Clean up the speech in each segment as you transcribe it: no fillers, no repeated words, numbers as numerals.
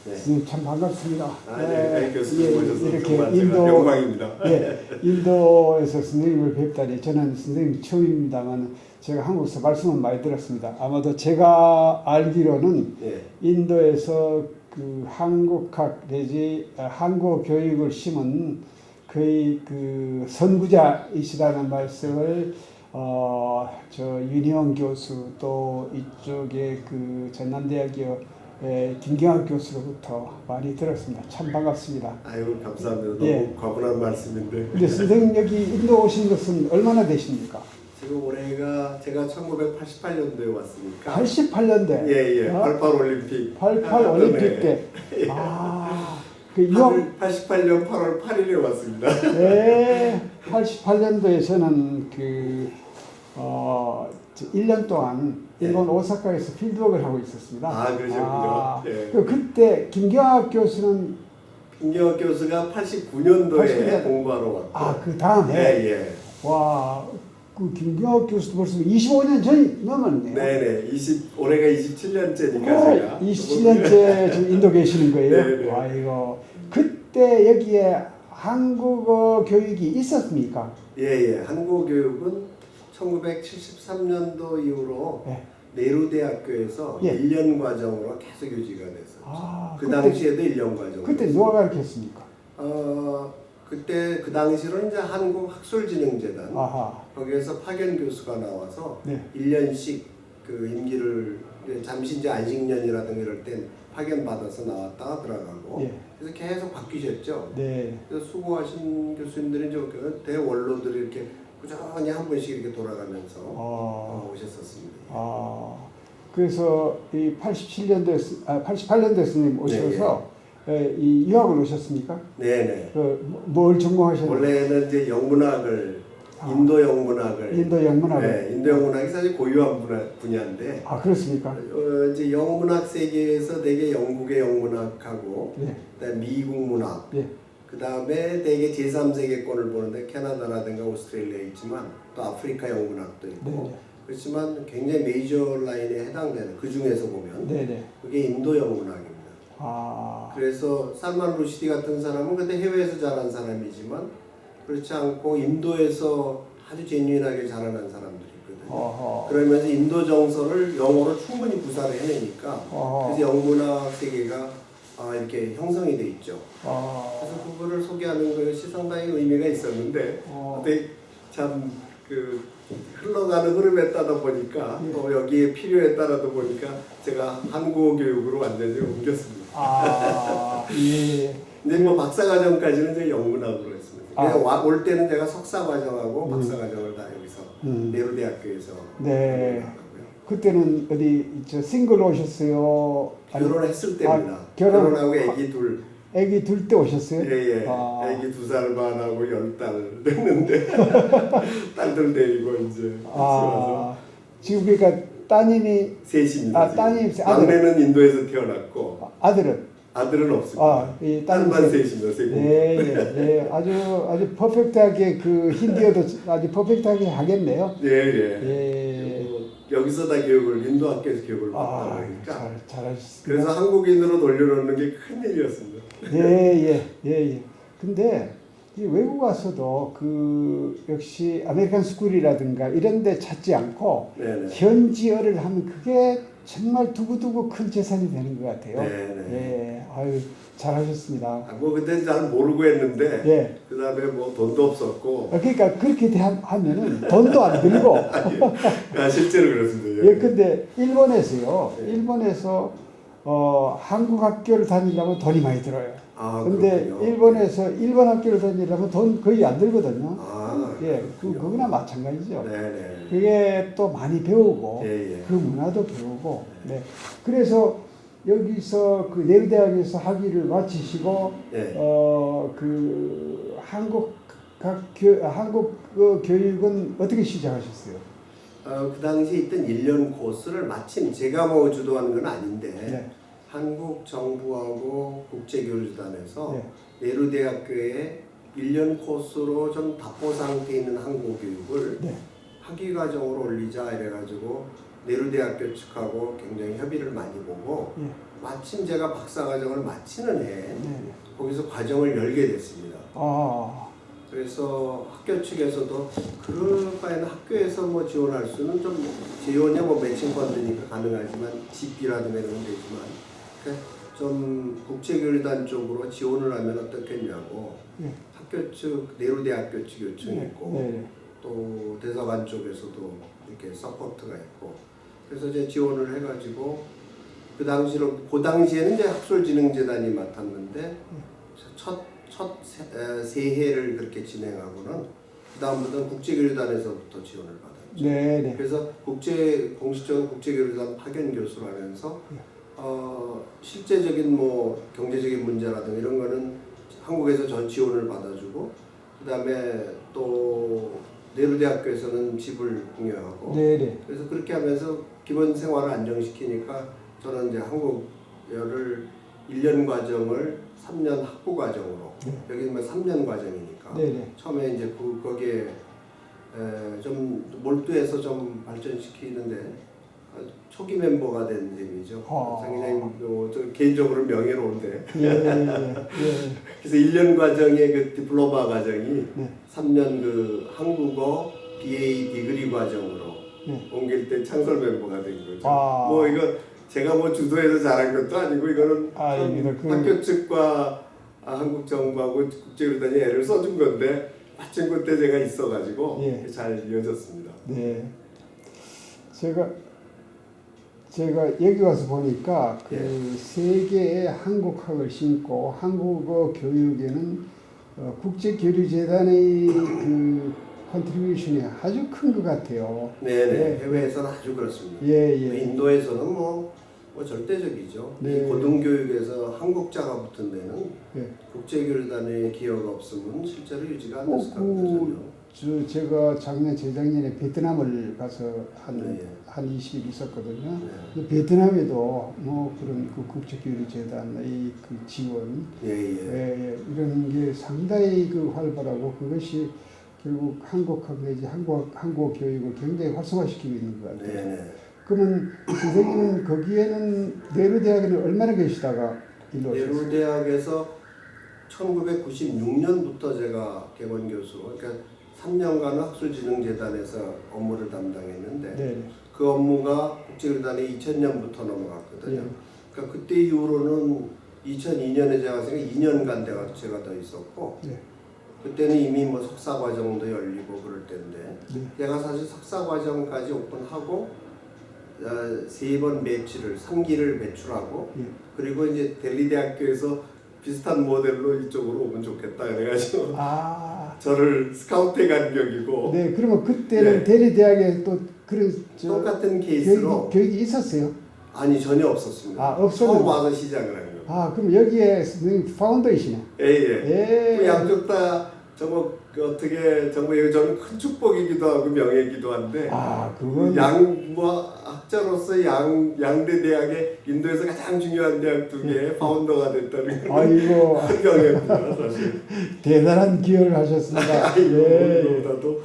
네. 선생님 참 반갑습니다. 네, 교수님 모셔서 이렇게 정말 제가 영광입니다. 인도에서 선생님을 뵙다니 저는 선생님 처음입니다만 제가 한국에서 말씀은 많이 들었습니다. 아마도 제가 알기로는 네. 인도에서 그 한국학 내지 한국 교육을 심은 거의 그 선구자이시라는 말씀을 저 윤희원 교수 또 이쪽에 그 전남대학교 김경학 교수로부터 많이 들었습니다. 참 반갑습니다. 아유 감사합니다. 너무 과분한 말씀인데. 근데 선생님 여기 인도 오신 것은 얼마나 되십니까? 지금 올해가 제가 1988년도에 왔으니까. 88년대. 예예. 88 올림픽. 88 올림픽 때. 그 88년 8월 8일에 왔습니다. 네. 88년도에 저는 1년 동안 일본 오사카에서 필드웍을 하고 있었습니다. 아 그러셨군요. 예. 그때 김경학 교수는 김경학 교수가 89년도에 89년. 공부하러 왔고. 그 다음에 예. 와, 그 김경학 교수도 벌써 25년 전이 넘었네요. 네네. 올해가 27년째니까 제가. 27년째 지금 인도 계시는 거예요. 네네. 와 이거 그때 여기에 한국어 교육이 있었습니까? 예예. 한국 교육은 1973년도 이후로 네루대학교에서 1년 과정으로 계속 유지가 됐었죠. 그 당시에도 1년 과정. 그때 누가 가르쳤습니까? 그때 그 당시로는 이제 한국학술진흥재단 거기에서 파견 교수가 나와서 1년씩 그 임기를 잠시 이제 안식년이라든가 이럴 땐 파견 받아서 나왔다가 들어가고 그래서 계속 바뀌셨죠. 그래서 수고하신 교수님들이 이제 대원로들이 이렇게 꾸준히 한 번씩 이렇게 돌아가면서 오셨었습니다. 그래서 이 88년도에 스님 오셔서 이 유학을 오셨습니까? 네네. 뭘 전공하셨나요? 원래는 이제 영문학을 인도 영문학을 인도 영문학이 사실 고유한 분야인데. 그렇습니까? 이제 영문학 세계에서 되게 영국의 영문학하고 그다음에 미국 문학. 그 다음에 대개 제3세계권을 보는데 캐나다라든가 오스트레일리아 있지만 또 아프리카 영문학도 있고 그렇지만 굉장히 메이저 라인에 해당되는 그 중에서 보면 그게 인도 영문학입니다. 그래서 살만 루시디 같은 사람은 근데 해외에서 자란 사람이지만 그렇지 않고 인도에서 아주 제뉴인하게 자라난 사람들이 있거든요. 그러면서 인도 정서를 영어로 충분히 구사를 해내니까 그래서 영문학 세계가 이렇게 형성이 돼 있죠. 그래서 그거를 소개하는 것이 상당히 의미가 있었는데, 참 흘러가는 흐름에 따라 보니까 또 여기에 필요에 따라도 보니까 제가 한국어 교육으로 완전히 옮겼습니다. 근데 뭐 박사과정까지는 이제 영문학으로 했습니다. 올 때는 제가 석사과정하고 박사과정을 다 여기서 네루대학교에서 그때는 어디 싱글로 오셨어요? 결혼했을 때입니다. 결혼하고 애기 둘 때 오셨어요? 예예. 애기 2살 반하고 10달 됐는데 딸들 데리고 이제 와서. 지금 그러니까 따님이 셋입니다. 따님 막내는 인도에서 태어났고 아들은 없습니다. 딸만 셋입니다. 세 아주 퍼펙트하게 그 힌디어도 아주 퍼펙트하게 하겠네요. 여기서 다 교육을 인도 학교에서 교육을 받다 보니까 잘하셨습니다. 그래서 한국인으로 돌려놓는 게 큰 일이었습니다. 근데 이 외국 와서도 그 역시 아메리칸 스쿨이라든가 이런 데 찾지 않고 현지어를 하면 그게 정말 두고두고 큰 재산이 되는 것 같아요. 아유 잘하셨습니다. 뭐 그때는 잘 모르고 했는데 그 다음에 뭐 돈도 없었고. 그러니까 그렇게 하면은 돈도 안 들고. 실제로 그렇습니다. 근데 일본에서요. 일본에서 한국 학교를 다니려면 돈이 많이 들어요. 근데 그렇군요. 일본에서 일본 학교를 다니려면 돈 거의 안 들거든요. 그거나 마찬가지죠. 그게 또 많이 배우고 그 문화도 배우고. 그래서 여기서 그 네루대학에서 학위를 마치시고 그 한국 교육은 어떻게 시작하셨어요? 그 당시에 있던 1년 코스를 마침 제가 뭐 주도하는 건 아닌데 한국 정부하고 국제교류재단에서 네루대학교에 1년 코스로 좀 답보 상태에 있는 한국어 교육을 학위 과정으로 올리자 이래가지고 네루대학교 측하고 굉장히 협의를 많이 보고 마침 제가 박사과정을 마치는 해 거기서 과정을 열게 됐습니다. 그래서 학교 측에서도 그럴 바에는 학교에서 뭐 지원할 수는 좀 지원이 뭐 매칭 펀드니까 가능하지만 집비라든가 이런 건 되지만 좀 국제교류단 쪽으로 지원을 하면 어떻겠냐고 학교 측 내로대학교 측 요청이 있고 또 대사관 쪽에서도 이렇게 서포트가 있고 그래서 이제 지원을 해가지고 그 당시에는 이제 학술진흥재단이 맡았는데 첫 세 해를 그렇게 진행하고는 그 다음부터는 국제교류단에서부터 지원을 받았죠. 그래서 공식적으로 국제교류단 파견 교수를 하면서 실제적인 뭐 경제적인 문제라든가 이런 거는 한국에서 전 지원을 받아주고 그 다음에 또 내루대학교에서는 집을 공유하고 그래서 그렇게 하면서 기본 생활을 안정시키니까 저는 이제 한국어를 1년 과정을 3년 학부 과정으로 여기는 뭐 3년 과정이니까 처음에 이제 거기에 좀 몰두해서 좀 발전시키는데 초기 멤버가 된 셈이죠. 상당히 저 개인적으로 명예로운데. 그래서 1년 과정의 그 디플로마 과정이 3년 그 한국어 BA 디그리 과정으로 옮길 때 창설 멤버가 된 거죠. 뭐 이거 제가 뭐 주도해서 잘한 것도 아니고 이거는 학교 측과 한국 정부하고 국제교류단이 애를 써준 건데 마침 그때 제가 있어가지고 잘 이어졌습니다. 제가 여기 와서 보니까 그 세계의 한국학을 심고 한국어 교육에는 국제교류재단의 그 컨트리뷰션이 아주 큰 것 같아요. 해외에서는 아주 그렇습니다. 인도에서는 뭐 절대적이죠. 이 고등교육에서 한국자가 붙은 데는 국제교류단의 기여가 없으면 실제로 유지가 안 됐을 겁니다. 제가 작년 재작년에 베트남을 가서 한 20일 있었거든요. 베트남에도 뭐 그런 그 국제교류재단의 그 지원 이런 게 상당히 그 활발하고 그것이 결국 한국학 내지 한국어 교육을 굉장히 활성화시키고 있는 것 같아요. 그러면 선생님은 거기에는 내루대학에는 얼마나 계시다가 일로 오셨어요? 내루대학에서 1996년부터 제가 개원교수, 그러니까 3년간은 학술진흥재단에서 업무를 담당했는데 그 업무가 국제교류단에 2000년부터 넘어갔거든요. 그러니까 그때 이후로는 2002년에 제가 2년간 제가 더 있었고 그때는 이미 뭐 석사과정도 열리고 그럴 때인데 제가 사실 석사과정까지 오픈하고 3번 배치를 3기를 배출하고 그리고 이제 델리대학교에서 비슷한 모델로 이쪽으로 오면 좋겠다 그래가지고 저를 스카우트해 간 격이고 그러면 그때는 델리대학에 또 그런 똑같은 케이스로 교육이 있었어요? 아니 전혀 없었습니다. 처음 와서 시작을 한 거예요. 그럼 여기에 선생님 파운더이시네. 그 양쪽 다 정말 어떻게 정말 이거 저는 큰 축복이기도 하고 명예이기도 한데 그건 학자로서 양대 대학의 인도에서 가장 중요한 대학 두 개의 파운더가 됐다는 건 큰 명예입니다. 사실 대단한 기여를 하셨습니다. 그보다도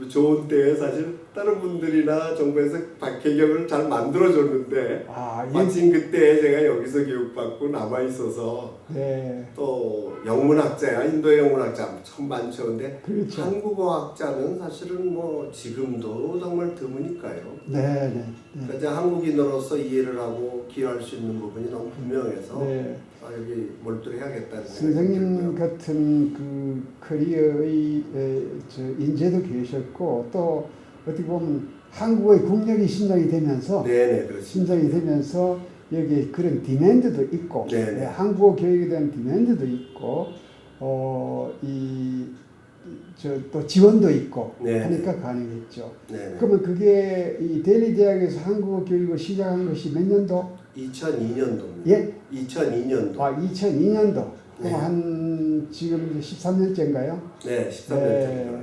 좋은 때에 사실 다른 분들이나 정부에서 개경을 잘 만들어줬는데 마침 그때 제가 여기서 교육받고 남아있어서 또 영문학자야 인도의 영문학자 참 많죠. 근데 한국어학자는 사실은 뭐 지금도 정말 드무니까요. 그러니까 한국인으로서 이해를 하고 기여할 수 있는 부분이 너무 분명해서 여기 몰두를 해야겠다는 선생님 같은 그 커리어의 인재도 계셨고 또 어떻게 보면 한국의 국력이 신장이 되면서 여기에 그런 디맨드도 있고 한국어 교육에 대한 디맨드도 있고 또 지원도 있고 하니까 가능했죠. 그러면 그게 이 델리 대학에서 한국어 교육을 시작한 것이 몇 년도? 2002년도입니다. 2002년도. 2002년도. 그럼 한 지금 13년째인가요? 네, 13년째입니다.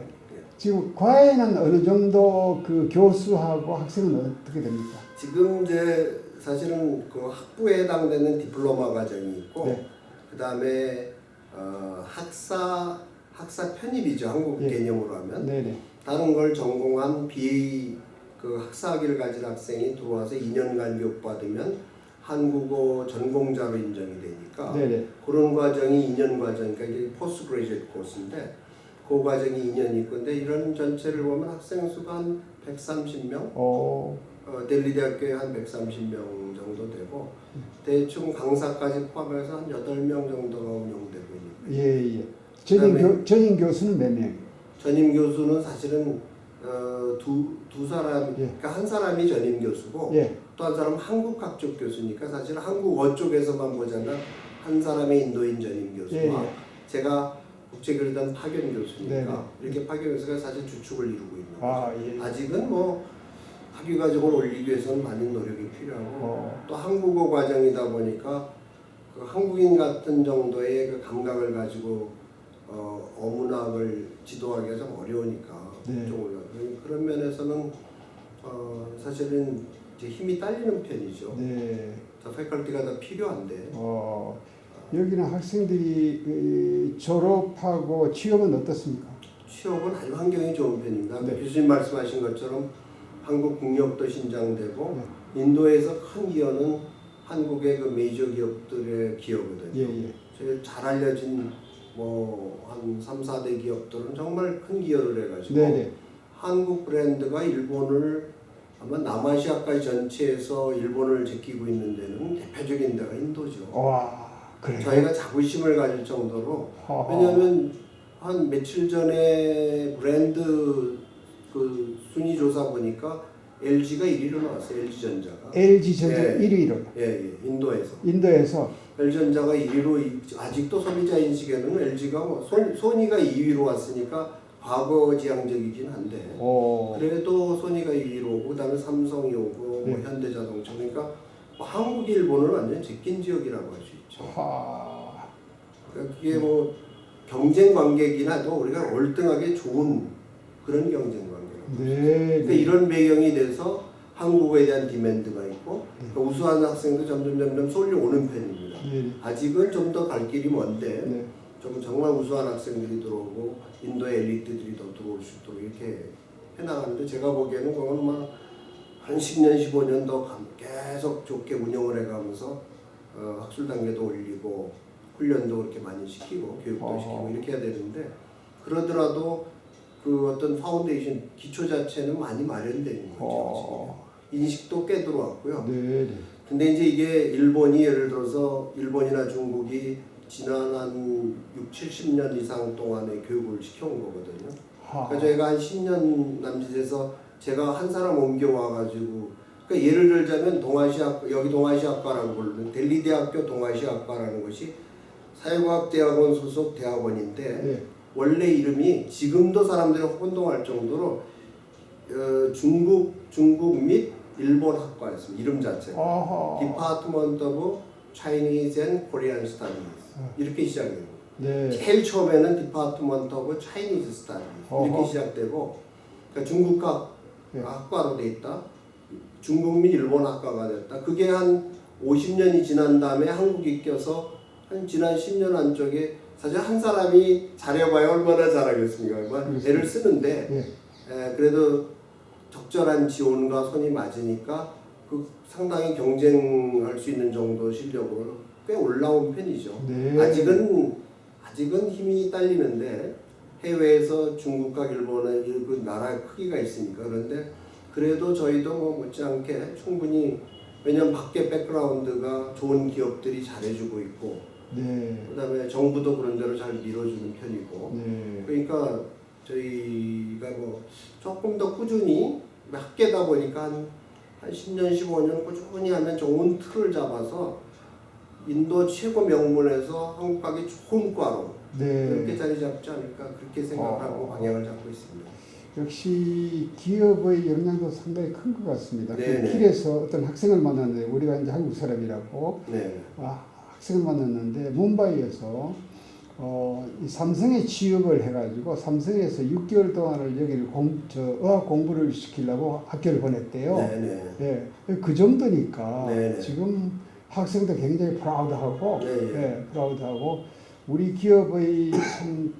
지금 과외는 어느 정도 그 교수하고 학생은 어떻게 됩니까? 지금 이제 사실은 그 학부에 해당되는 디플로마 과정이 있고 그 다음에 학사 편입이죠. 한국 개념으로 하면 다른 걸 전공한 BA 그 학사학위를 가진 학생이 들어와서 2년간 교육받으면 한국어 전공자로 인정이 되니까 네네. 그런 과정이 2년 과정이니까 이게 포스트 그레이지에이트 코스인데 그 과정이 2년이 있고 근데 이런 전체를 보면 학생 수가 한 130명 델리 대학교에 한 130명 정도 되고 대충 강사까지 포함해서 한 8명 정도가 운영되고 있는 거예요. 예. 전임 교수는 몇 명? 전임 교수는 사실은 두 사람, 그러니까 한 사람이 전임 교수고 또 한 사람은 한국학 쪽 교수니까 사실 한국어 쪽에서만 보자면 한 사람의 인도인 전임 교수와 제가 국제교류단 파견 교수니까 이렇게 파견 교수가 사실 주축을 이루고 있는 거죠. 아직은 뭐 학위 과정을 올리기 위해서는 많은 노력이 필요하고 또 한국어 과정이다 보니까 그 한국인 같은 정도의 그 감각을 가지고 어문학을 지도하기가 좀 어려우니까 그런 면에서는 사실은 이제 힘이 딸리는 편이죠. 패컬티가 더 필요한데. 여기는 학생들이 졸업하고 취업은 어떻습니까? 취업은 아주 환경이 좋은 편입니다. 교수님 말씀하신 것처럼 한국 국력도 신장되고 인도에서 큰 기여는 한국의 그 메이저 기업들의 기여거든요. 제일 잘 알려진 뭐 한 3, 4대 기업들은 정말 큰 기여를 해가지고 한국 브랜드가 일본을 아마 남아시아까지 전체에서 일본을 지키고 있는 데는 대표적인 데가 인도죠. 그래요? 저희가 자부심을 가질 정도로 왜냐하면 한 며칠 전에 브랜드 그 순위 조사 보니까 LG가 1위로 나왔어요. LG전자가. LG전자 1위로. 인도에서. LG전자가 1위로 아직도 소비자 인식에는 LG가 뭐 소니가 2위로 왔으니까 과거 지향적이긴 한데 그래도 소니가 2위로 오고 그다음에 삼성이 오고 뭐 현대자동차 그러니까 뭐 한국 일본을 완전 제낀 지역이라고 할 수 있죠. 그러니까 그게 뭐 경쟁 관계이긴 하도 우리가 월등하게 좋은 그런 경쟁 관계라고. 그러니까 이런 배경이 돼서 한국어에 대한 디맨드가 있고 그러니까 우수한 학생도 점점 쏠려오는 편입니다. 아직은 좀 더 갈 길이 먼데 좀 정말 우수한 학생들이 들어오고 인도의 엘리트들이 더 들어올 수 있도록 이렇게 해나가는데 제가 보기에는 그건 막 한 10년, 15년 더 계속 좋게 운영을 해가면서 학술 단계도 올리고 훈련도 그렇게 많이 시키고 교육도 시키고 이렇게 해야 되는데 그러더라도 그 어떤 파운데이션 기초 자체는 많이 마련되는 거죠. 인식도 꽤 들어왔고요. 근데 이제 이게 일본이 예를 들어서 일본이나 중국이 지난 한 6, 70년 이상 동안의 교육을 시켜온 거거든요. 그러니까 저희가 한 10년 남짓해서 제가 한 사람 옮겨와가지고 그러니까 예를 들자면 여기 동아시아과라고 부르는 델리 대학교 동아시아과라는 것이 사회과학대학원 소속 대학원인데 원래 이름이 지금도 사람들이 혼동할 정도로 중국 및 일본 학과였습니다. 이름 자체가 Department of Chinese and Korean Studies 이렇게 시작해요. 제일 처음에는 Department of Chinese Studies 이렇게 시작되고 그러니까 중국학 학과로 돼 있다. 중국 및 일본 학과가 됐다. 그게 한 50년이 지난 다음에 한국이 껴서 한 지난 10년 안쪽에 사실 한 사람이 잘해봐야 얼마나 잘하겠습니까? 애를 쓰는데 그래도 적절한 지원과 손이 맞으니까 그 상당히 경쟁할 수 있는 정도 실력으로 꽤 올라온 편이죠. 아직은 힘이 딸리는데 해외에서 중국과 일본의 그 나라의 크기가 있으니까 그런데 그래도 저희도 뭐 못지않게 충분히 왜냐면 밖에 백그라운드가 좋은 기업들이 잘해주고 있고 그다음에 정부도 그런 대로 잘 밀어주는 편이고 그러니까 저희가 뭐 조금 더 꾸준히 학계다 보니까 한 10년, 15년 꾸준히 하면 좋은 틀을 잡아서 인도 최고 명문에서 한국학이 좋은 과로 그렇게 자리 잡지 않을까 그렇게 생각하고 방향을 잡고 있습니다. 역시 기업의 영향도 상당히 큰 것 같습니다. 그 길에서 어떤 학생을 만났는데 우리가 이제 한국 사람이라고 학생을 만났는데 뭄바이에서 이 삼성에 취업을 해가지고 삼성에서 6개월 동안을 여기를 어학 공부를 시키려고 학교를 보냈대요. 그 정도니까 지금 학생도 굉장히 프라우드하고 프라우드하고 우리 기업의 참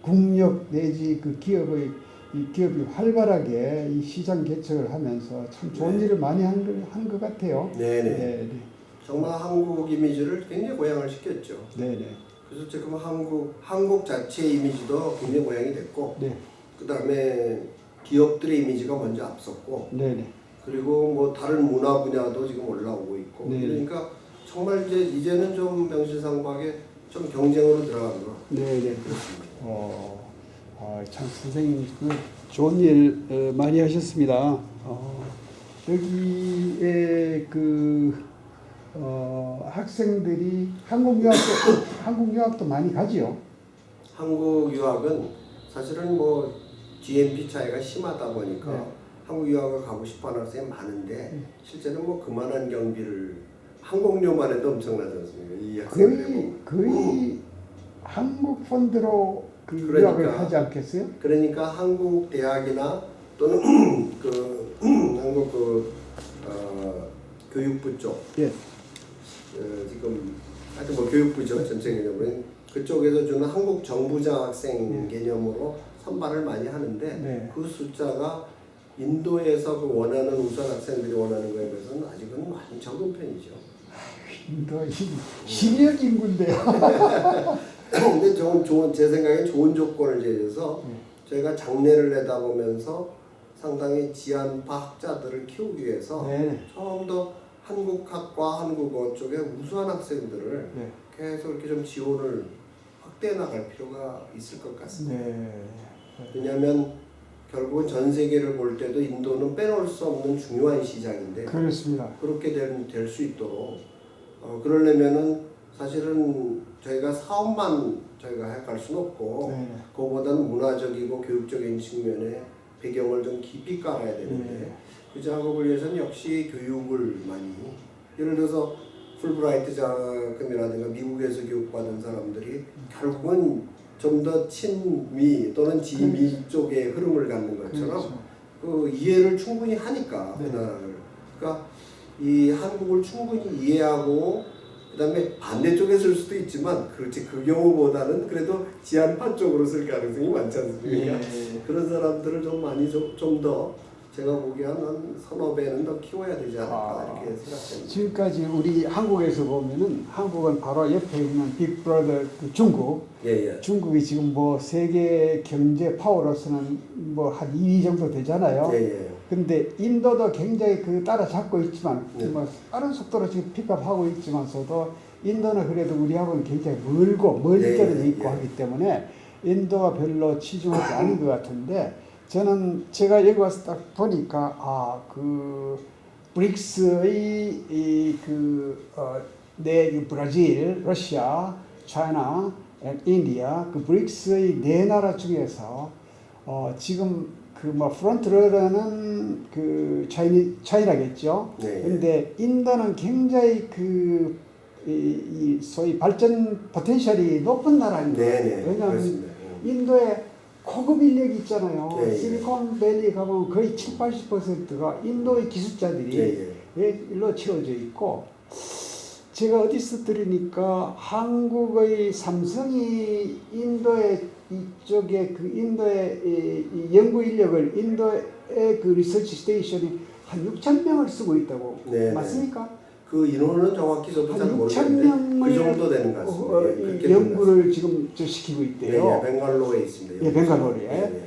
국력 내지 그 기업의 이 기업이 활발하게 이 시장 개척을 하면서 참 좋은 네. 일을 많이 한 것 같아요. 네네. 네. 정말 한국 이미지를 굉장히 고양을 시켰죠. 네네. 그래서 지금 한국 자체의 이미지도 굉장히 고양이 됐고, 네. 그 다음에 기업들의 이미지가 먼저 앞섰고, 네네. 그리고 뭐 다른 문화 분야도 지금 올라오고 있고, 네네. 그러니까 정말 이제는 좀 명실상부하게 좀 경쟁으로 들어가는 거. 네네. 참 선생님 그 좋은 일 많이 하셨습니다. 여기에 학생들이 한국 유학도 많이 가지요. 한국 유학은 사실은 뭐 GNP 차이가 심하다 보니까 네. 한국 유학을 가고 싶어하는 학생이 많은데 실제는 뭐 그만한 경비를 항공료만 해도 엄청나지 않습니까? 이 학생들이 거의 한국 펀드로 그러니까, 유학을 하지 않겠어요? 그러니까 한국 대학이나 또는 한국 교육부 쪽 예. 지금 하여튼 뭐 교육부죠 전체 개념으로 그쪽에서 주는 한국 정부 장학생 개념으로 선발을 많이 하는데 네. 그 숫자가 인도에서 그 원하는 우선 학생들이 원하는 거에 비해서는 아직은 많이 적은 편이죠. 인도 10억 인구인데요. 근데 제 생각엔 좋은 조건을 제시해서 저희가 장래를 내다보면서 상당히 지안파 학자들을 키우기 위해서 좀 더 한국학과 한국어 쪽에 우수한 학생들을 계속 이렇게 좀 지원을 확대해 나갈 필요가 있을 것 같습니다. 왜냐하면 결국은 전 세계를 볼 때도 인도는 빼놓을 수 없는 중요한 시장인데 그렇습니다. 그렇게 될 수 있도록 그러려면은 사실은 저희가 사업만 저희가 해갈 수는 없고 그거보다는 문화적이고 교육적인 측면에 배경을 좀 깊이 깔아야 되는데 그 작업을 위해서는 역시 교육을 많이 예를 들어서 풀브라이트 장학금이라든가 미국에서 교육받은 사람들이 결국은 좀 더 친미 또는 지미 쪽의 흐름을 갖는 것처럼 그 이해를 충분히 하니까 그 나라를 그러니까 이 한국을 충분히 이해하고 그다음에 반대쪽에 쓸 수도 있지만 그렇지 그 경우보다는 그래도 지한파 쪽으로 쓸 가능성이 많지 않습니까? 그런 사람들을 좀 많이 좀 더 제가 보기에 한 서너 배는 더 키워야 되지 않을까 이렇게 생각합니다. 지금까지 우리 한국에서 보면은 한국은 바로 옆에 있는 빅브라더 중국. 중국이 지금 뭐 세계 경제 파워로서는 뭐 한 2위 정도 되잖아요. 근데 인도도 굉장히 따라잡고 있지만 뭐 빠른 속도로 지금 픽업하고 있지만서도 인도는 그래도 우리하고는 굉장히 멀리 떨어져 있고 하기 때문에 인도가 별로 치중하지 않은 것 같은데 저는 제가 여기 와서 딱 보니까 브릭스의 브라질, 러시아, 차이나, 인디아 그 브릭스의 네 나라 중에서 지금 프론트러너는 차이나겠죠. 근데 인도는 굉장히 이 소위 발전 포텐셜이 높은 나라인 거예요. 왜냐하면 인도에 고급 인력이 있잖아요. 실리콘밸리 가면 거의 70~80%가 인도의 기술자들이 일로 채워져 있고 제가 어디서 들으니까 한국의 삼성이 인도의 이쪽에 인도의 이 연구 인력을 인도의 리서치 스테이션이 한 6,000명을 쓰고 있다고 맞습니까? 그 인원은 정확히 저도 잘 모르겠는데 그 정도 되는 것 같습니다. 연구를 지금 시키고 있대요. 벵갈로에 있습니다. 벵갈로에.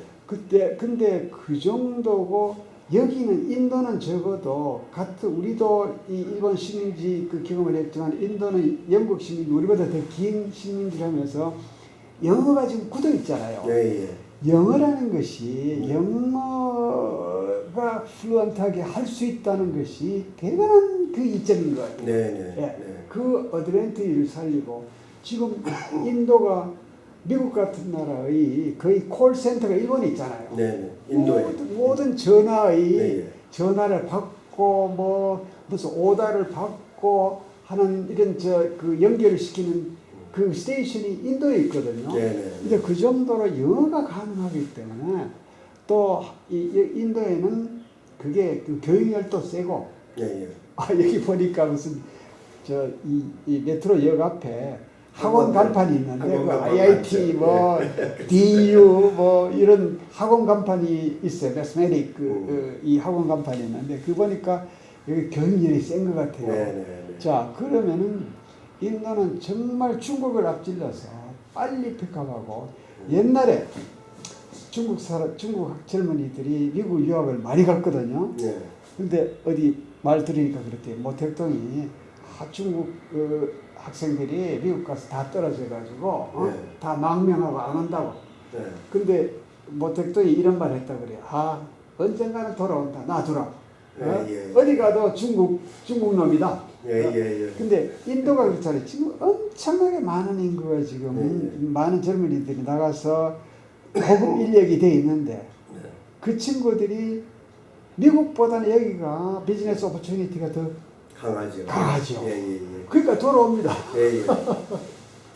근데 그 정도고 여기는 인도는 적어도 우리도 이 일본 식민지 경험을 했지만 인도는 영국 식민지 우리보다 더 긴 식민지라면서 영어가 지금 굳어 있잖아요. 영어라는 것이 영어가 플루언트하게 할 수 있다는 것이 대단한 이점인 것 같아요. 그 어드밴티지를 살리고 지금 인도가 미국 같은 나라의 거의 콜센터가 일본에 있잖아요. 인도에 모든 전화를 받고 무슨 오다를 받고 하는 이런 연결을 시키는 그 스테이션이 인도에 있거든요. 근데 그 정도로 영어가 가능하기 때문에 또 인도에는 그게 교육열도 세고 여기 보니까 무슨 이 메트로역 앞에 학원 간판이 있는데 학원 그 간판 IIT 맞죠. 뭐 DU 뭐 이런 학원 간판이 있어요. 매스메릭 이 학원 간판이 있는데 그 보니까 여기 교육열이 센 것 같아요. 네네네. 자 그러면은 인도는 정말 중국을 앞질러서 빨리 픽업하고 옛날에 중국 젊은이들이 미국 유학을 많이 갔거든요. 네. 근데 어디 말 들으니까 그랬대요. 모택동이 중국 학생들이 미국 가서 다 떨어져가지고 네. 다 망명하고 안 온다고. 네. 근데 모택동이 이런 말 했다 그래요. 언젠가는 돌아온다. 놔두라. 예. 어디 가도 중국 놈이다. 예. 근데 인도가 그렇잖아요. 지금 엄청나게 많은 인구가 지금 많은 젊은이들이 나가서 고급 인력이 돼 있는데 그 친구들이 미국보다는 여기가 비즈니스 오퍼튜니티가 더 강하죠. 예. 그러니까 돌아옵니다. 예.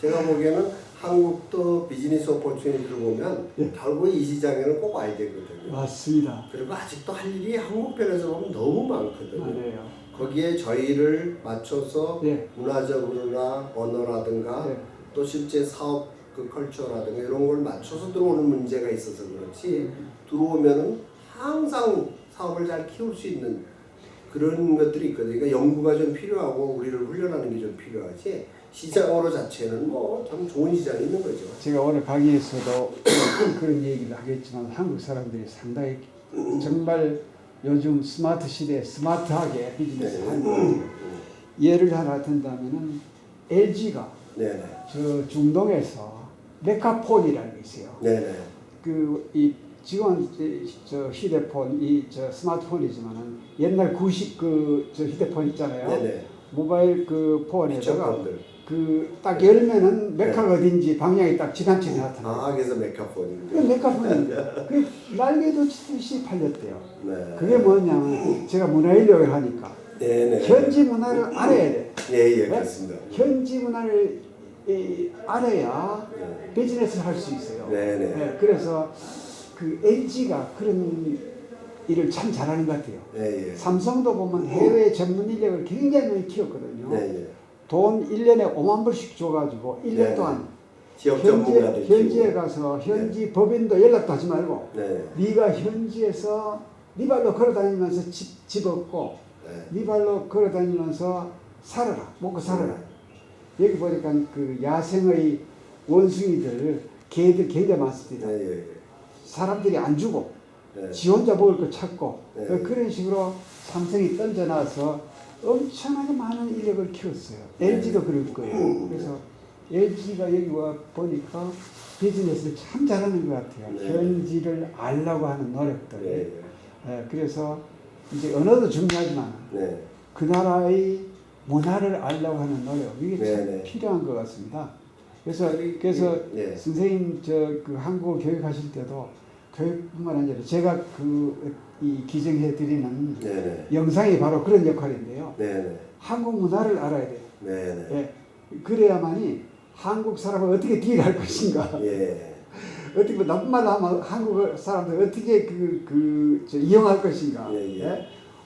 제가 보기에는 한국도 비즈니스 오퍼튜니티를 보면 결국 이 시장에는 꼭 와야 되거든요. 맞습니다. 그리고 아직도 할 일이 한국 편에서 보면 너무 많거든요. 맞아요. 거기에 저희를 맞춰서 문화적으로나 언어라든가 또 실제 사업 그 컬처라든가 이런 걸 맞춰서 들어오는 문제가 있어서 그렇지 들어오면은 항상 사업을 잘 키울 수 있는 그런 것들이 있거든요. 그러니까 연구가 좀 필요하고 우리를 훈련하는 게 좀 필요하지 시장으로 자체는 뭐 참 좋은 시장이 있는 거죠. 제가 오늘 강의에서도 그런 얘기를 하겠지만 한국 사람들이 상당히 정말 요즘 스마트 시대에 스마트하게 비즈니스 하는 거예요. 예를 하나 든다면은 LG가 저 중동에서 메카폰이라는 게 있어요. 이 지금 저 휴대폰 저 스마트폰이지만은 옛날 90 저 휴대폰 있잖아요. 모바일 그 폰에다가 딱 열면은 메카가 어딘지 방향이 딱 지나치게 나타나요. 그래서 메카폰인데. 그 메카폰인데 그 날개도 치듯이 팔렸대요. 그게 뭐냐면 제가 문화인력을 하니까 현지 문화를 알아야 돼. 그렇습니다. 현지 문화를 알아야 비즈니스를 할 수 있어요. 그래서 그 LG가 그런 일을 참 잘하는 것 같아요. 삼성도 보면 해외 전문 인력을 굉장히 많이 키웠거든요. 돈 1년에 5만 불씩 줘가지고 1년 동안 현지에 가서 현지 법인도 연락도 하지 말고 네가 현지에서 네 발로 걸어다니면서 집 얻고 네 발로 걸어다니면서 살아라. 먹고 살아라. 여기 보니까 그 야생의 원숭이들 개들 많습니다. 사람들이 안 주고 지 혼자 먹을 거 찾고 그런 식으로 삼성이 던져놔서 엄청나게 많은 인력을 키웠어요. LG도 그럴 거예요. 그래서 LG가 여기 와 보니까 비즈니스를 참 잘하는 것 같아요. 현지를 알려고 하는 노력들. 그래서 이제 언어도 중요하지만 그 나라의 문화를 알려고 하는 노력 이게 참 필요한 것 같습니다. 그래서 선생님 그 한국어 교육하실 때도 교육뿐만 아니라 제가 이 기증해 드리는 영상이 바로 그런 역할인데요. 한국 문화를 알아야 돼요. 그래야만이 한국 사람을 어떻게 딜할 것인가. 어떻게 나쁜 말로 하면 한국 사람들 어떻게 이용할 것인가.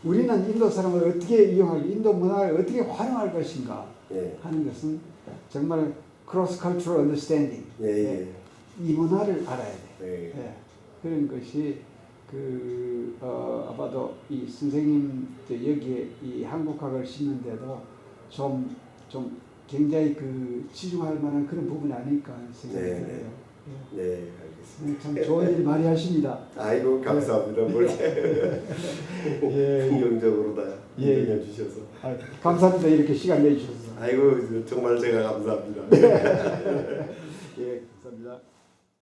우리는 인도 사람을 어떻게 이용하고 인도 문화를 어떻게 활용할 것인가 하는 것은 정말 cross cultural understanding. 이 문화를 알아야 돼. 그런 것이 아마도 이 선생님 여기에 이 한국학을 심는데도 좀 굉장히 치중할 만한 그런 부분이 아닐까 생각이 들어요. 알겠습니다. 참 좋은 일 많이 하십니다. 아이고 감사합니다. 긍정적으로 다 인정해 주셔서. 감사합니다. 이렇게 시간 내주셔서. 아이고 정말 제가 감사합니다. 감사합니다.